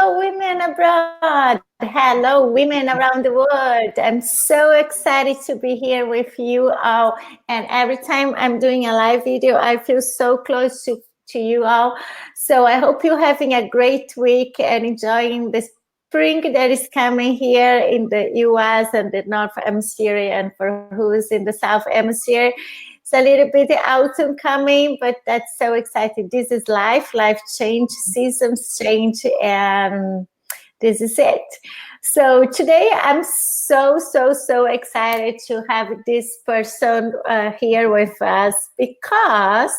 Hello, women abroad. Hello, women around the world. I'm so excited to be here with you all. And every time I'm doing a live video, I feel so close to you all. So I hope you're having a great week and enjoying the spring that is coming here in the US and the North Hemisphere, and for who's in the South Hemisphere. It's a little bit autumn coming, but that's so exciting. This is life change, seasons change, and this is it. So today I'm so excited to have this person here with us, because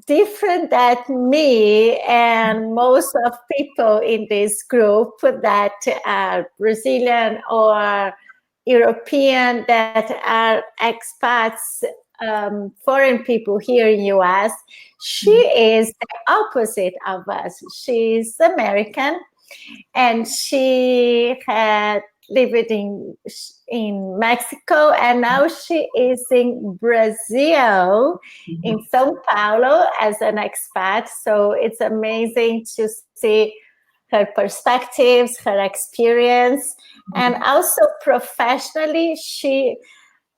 different than me and most of people in this group that are Brazilian or European that are expats, foreign people here in US, she is the opposite of us. She's American, and she had lived in Mexico, and now she is in Brazil, in Sao Paulo, as an expat. So it's amazing to see her perspectives, her experience, and also professionally, she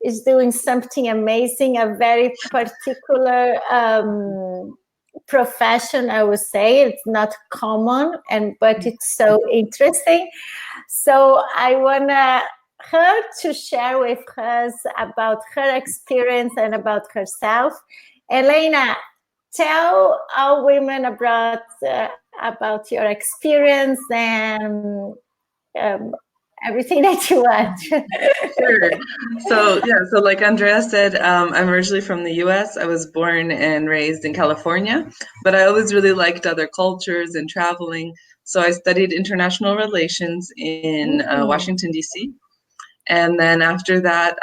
is doing something amazing, a very particular profession, I would say. It's not common, but it's so interesting. So I want her to share with us about her experience and about herself. Elena, tell our women abroad about your experience and everything that you want. Sure. So like Andrea said, I'm originally from the US. I was born and raised in California, but I always really liked other cultures and traveling. So I studied international relations in Washington, D.C. And then after that,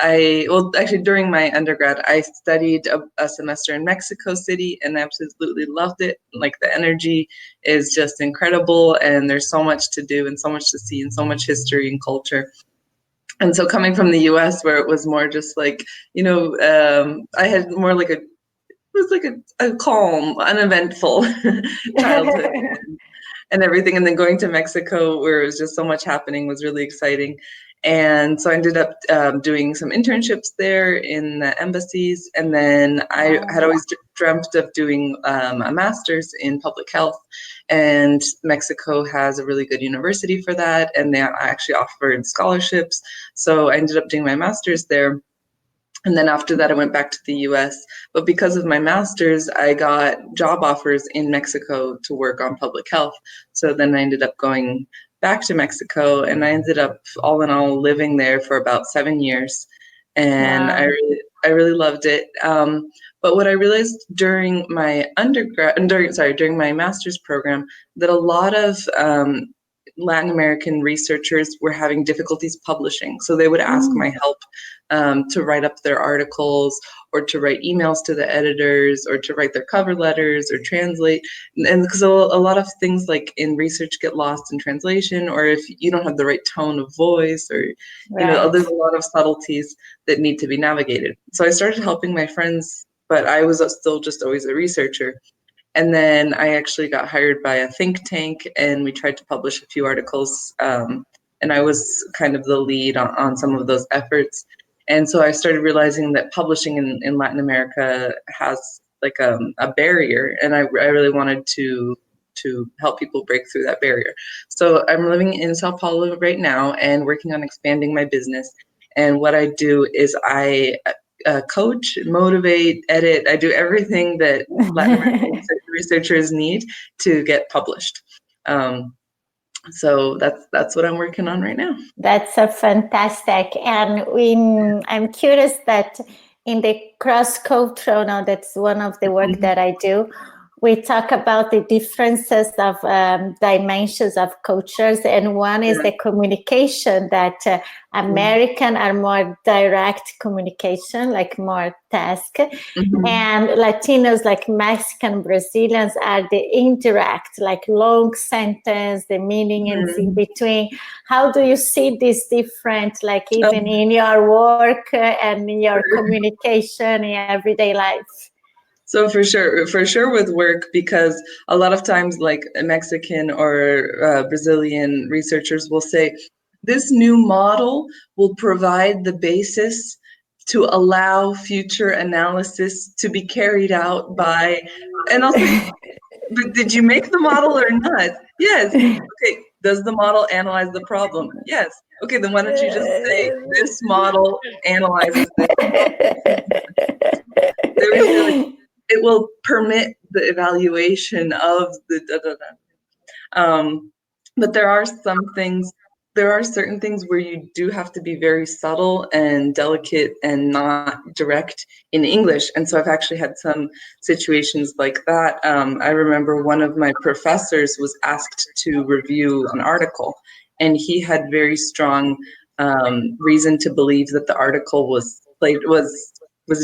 during my undergrad, I studied a semester in Mexico City and absolutely loved it. Like, the energy is just incredible, and there's so much to do and so much to see and so much history and culture. And so coming from the US, where it was more just like, I had more like a calm, uneventful childhood and everything. And then going to Mexico, where it was just so much happening, was really exciting. And so I ended up doing some internships there in the embassies. And then I had always dreamt of doing a master's in public health. And Mexico has a really good university for that. And they actually offered scholarships. So I ended up doing my master's there. And then after that, I went back to the US. But because of my master's, I got job offers in Mexico to work on public health. So then I ended up going back to Mexico, and I ended up all in all living there for about 7 years. And wow. I really loved it. But what I realized during my during my master's program, that a lot of Latin American researchers were having difficulties publishing. So they would ask my help to write up their articles, or to write emails to the editors, or to write their cover letters, or translate. And because a lot of things like in research get lost in translation, or if you don't have the right tone of voice, or there's a lot of subtleties that need to be navigated. So I started helping my friends, but I was still just always a researcher. And then I actually got hired by a think tank, and we tried to publish a few articles, and I was kind of the lead on some of those efforts. And so I started realizing that publishing in Latin America has like a barrier, and I really wanted to help people break through that barrier. So I'm living in Sao Paulo right now and working on expanding my business. And what I do is I coach, motivate, edit. I do everything that Latin American researchers need to get published. So that's what I'm working on right now. That's a fantastic. And I'm curious that in the cross-cultural, now that's one of the work that I do, we talk about the differences of dimensions of cultures, and one is the communication, that American are more direct communication, like more task, and Latinos, like Mexican, Brazilians, are the indirect, like long sentence, the meaning is in between. How do you see this different, like even in your work and in your communication in everyday life? So for sure with work, because a lot of times like Mexican or Brazilian researchers will say, this new model will provide the basis to allow future analysis to be carried out by, and I'll say, but did you make the model or not? Yes. Okay. Does the model analyze the problem? Yes. Okay, then why don't you just say this model analyzes this problem? They always say like, it will permit the evaluation of the da, da, da. But there are certain things where you do have to be very subtle and delicate and not direct in English. And so I've actually had some situations like that. I remember one of my professors was asked to review an article, and he had very strong reason to believe that the article was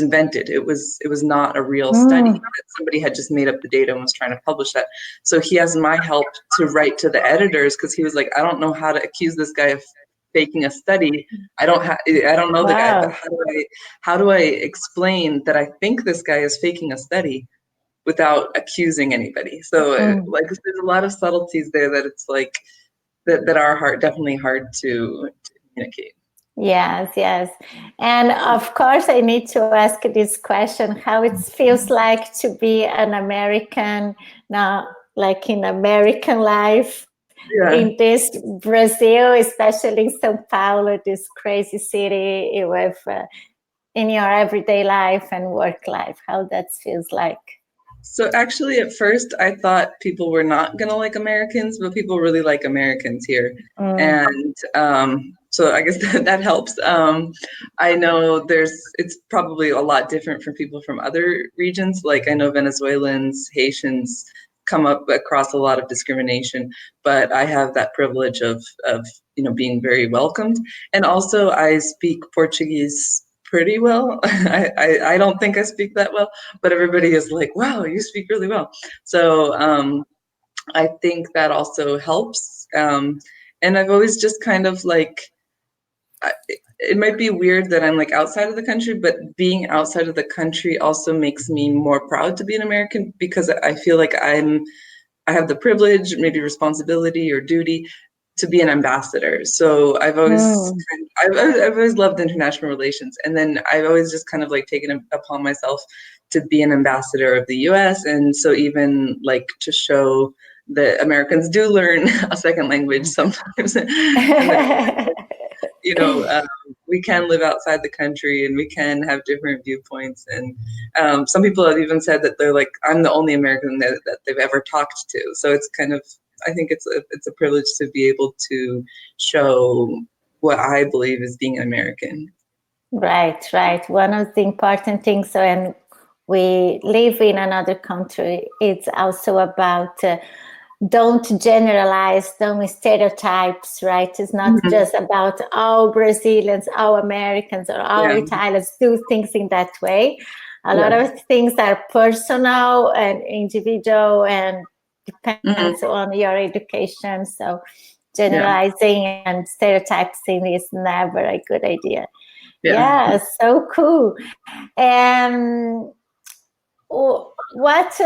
invented. It was not a real study. That somebody had just made up the data and was trying to publish that. So he has my help to write to the editors, because he was like, I don't know how to accuse this guy of faking a study. I don't know the guy, but how do I explain that I think this guy is faking a study without accusing anybody? So like there's a lot of subtleties there that it's like that are definitely hard to communicate. Yes, yes. And of course, I need to ask this question, how it feels like to be an American now, like in American life in this Brazil, especially in Sao Paulo, this crazy city with in your everyday life and work life, how that feels like. So actually, at first, I thought people were not gonna like Americans, but people really like Americans here, and so I guess that helps. I know it's probably a lot different from people from other regions. Like I know Venezuelans, Haitians come up across a lot of discrimination, but I have that privilege of being very welcomed, and also I speak Portuguese pretty well. I don't think I speak that well, but everybody is like, wow, you speak really well. So I think that also helps. And I've always just kind of like, it might be weird that I'm like outside of the country, but being outside of the country also makes me more proud to be an American, because I feel like I have the privilege, maybe responsibility or duty to be an ambassador. So I've always loved international relations, and then I've always just kind of like taken it upon myself to be an ambassador of the U.S. And so even like to show that Americans do learn a second language sometimes, and that, we can live outside the country and we can have different viewpoints. And some people have even said that they're like, I'm the only American that they've ever talked to. So it's kind of, I think it's a privilege to be able to show what I believe is being American. Right. One of the important things when we live in another country, it's also about don't generalize, don't stereotypes, right? It's not just about all Brazilians, all Americans, or all Italians do things in that way. A lot of things are personal and individual and depends on your education. So generalizing and stereotyping is never a good idea. Yeah, so cool. And what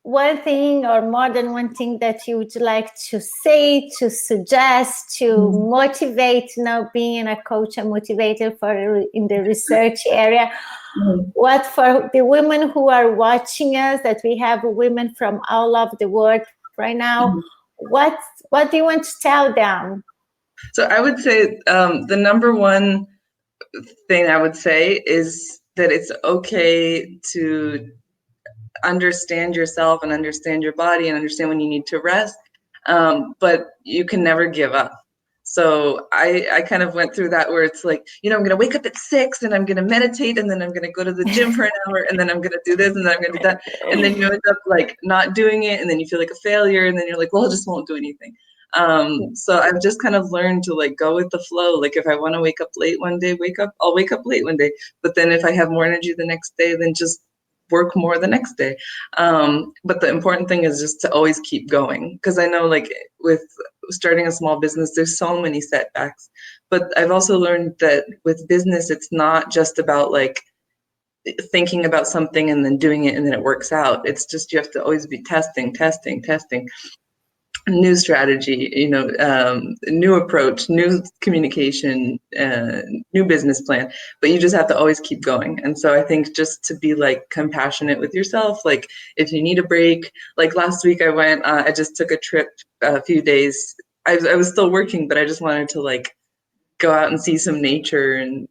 one thing or more than one thing that you would like to say, to suggest, to motivate, being a coach and motivator in the research area? What for the women who are watching us, that we have women from all over the world right now, what do you want to tell them? So I would say the number one thing I would say is that it's okay to understand yourself and understand your body and understand when you need to rest, but you can never give up. So I kind of went through that where it's like, I'm going to wake up at 6 and I'm going to meditate, and then I'm going to go to the gym for an hour, and then I'm going to do this, and then I'm going to do that. And then you end up like not doing it, and then you feel like a failure, and then you're like, well, I just won't do anything. So I've just kind of learned to like go with the flow. Like if I want to wake up late one day, I'll wake up late one day. But then if I have more energy the next day, then just work more the next day. But the important thing is just to always keep going. Because I know like with starting a small business, there's so many setbacks. But I've also learned that with business, it's not just about like thinking about something and then doing it and then it works out. It's just you have to always be testing, new strategy, new approach, new communication, new business plan, but you just have to always keep going. And so I think just to be like compassionate with yourself, like if you need a break, like last week I just took a trip a few days. I was still working, but I just wanted to like go out and see some nature and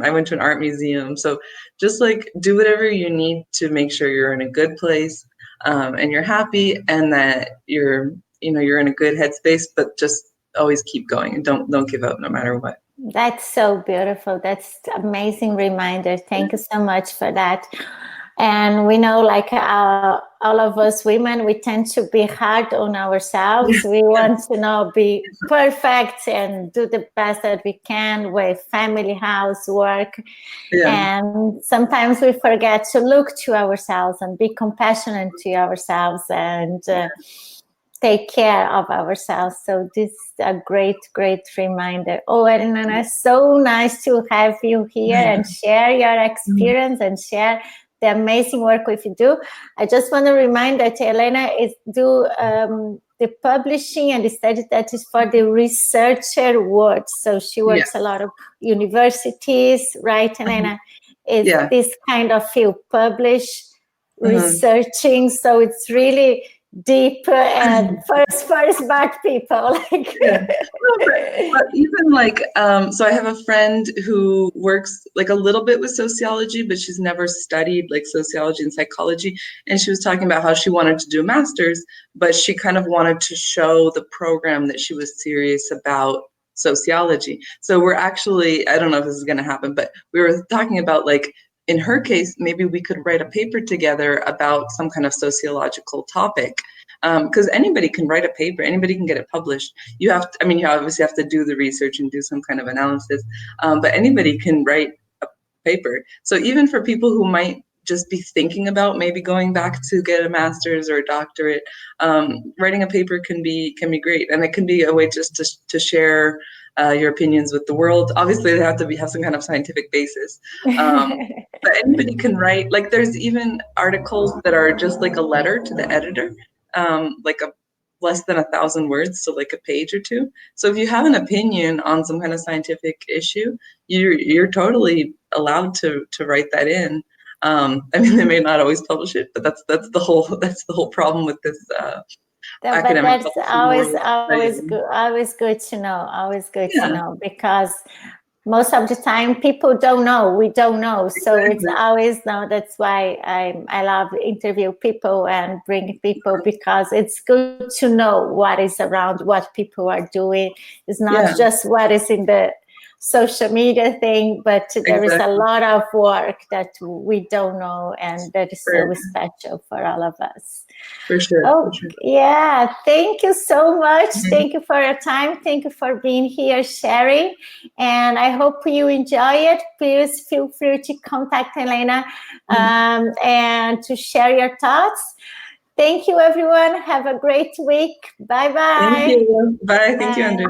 I went to an art museum. So just like do whatever you need to make sure you're in a good place, and you're happy and that you're in a good headspace, but just always keep going and don't give up no matter what. That's so beautiful. That's amazing reminder. Thank you so much for that. And we know, like all of us women, we tend to be hard on ourselves. We want to be perfect and do the best that we can with family, house, work. Yeah. And sometimes we forget to look to ourselves and be compassionate to ourselves and take care of ourselves. So this is a great reminder. Oh, Elena, so nice to have you here and share your experience and share the amazing work you do. I just want to remind that Elena is the publishing and the study that is for the researcher world. So she works a lot of universities, right, Elena? Is this kind of field, publish, researching. So it's really deep and for smart people. But even like so I have a friend who works like a little bit with sociology, but she's never studied like sociology and psychology, and she was talking about how she wanted to do a master's, but she kind of wanted to show the program that she was serious about sociology. So we're actually, I don't know if this is going to happen, but we were talking about like in her case, maybe we could write a paper together about some kind of sociological topic. Because anybody can write a paper, anybody can get it published. You obviously have to do the research and do some kind of analysis, but anybody can write a paper. So even for people who might just be thinking about maybe going back to get a master's or a doctorate, writing a paper can be great, and it can be a way just to share your opinions with the world. Obviously, they have to have some kind of scientific basis. But anybody can write. Like there's even articles that are just like a letter to the editor. Like less than 1,000 words, so like a page or two. So if you have an opinion on some kind of scientific issue, you're totally allowed to write that in. They may not always publish it, but that's the whole problem with this. Academic. But that's always good to know, because most of the time people don't know, we don't know. So it's always that's why I love interview people and bring people, because it's good to know what is around, what people are doing. It's not just what is in the social media thing, but there is a lot of work that we don't know, and that is so special for all of us. For sure. Oh, yeah. Thank you so much. Thank you for your time. Thank you for being here, sharing. And I hope you enjoy it. Please feel free to contact Elena and to share your thoughts. Thank you, everyone. Have a great week. Bye-bye. Thank you. Bye. Thank you, Andrea.